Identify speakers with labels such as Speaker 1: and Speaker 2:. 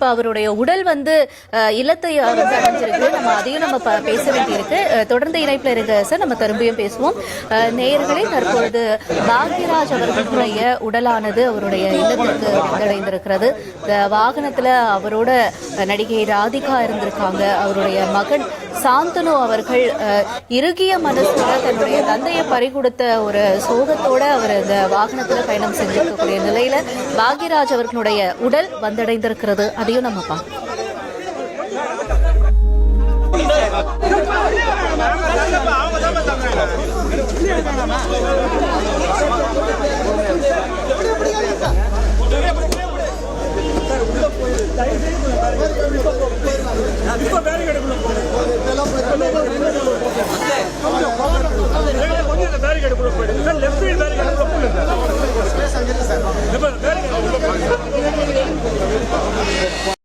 Speaker 1: இப்ப அவருடைய உடல் இல்லத்தை அடைஞ்சிருக்கு. நம்ம அதையும் நம்ம பேச வேண்டியிருக்கு. தொடர்ந்து இணைப்புல இருக்க சார், நம்ம திரும்பியும் பேசுவோம். நேயர்களே, தற்பொழுது பாக்யராஜ் அவர்களுடைய உடலானது அவருடைய இல்லத்திற்கு வந்தடைந்திருக்கிறது. வாகனத்துல அவரோட நடிகை ராதிகா இருந்திருக்காங்க. அவருடைய மகன் சாந்தனு அவர்கள் இறுகிய மனசோட தன்னுடைய தந்தையை பறிகொடுத்த ஒரு சோகத்தோட அவர் இந்த வாகனத்துல பயணம் செஞ்சிருக்கக்கூடிய நிலையில பாக்யராஜ் அவர்களுடைய உடல் வந்தடைந்திருக்கிறது. அதையும் நம்ம பார்க்கலாம்.
Speaker 2: Thank you.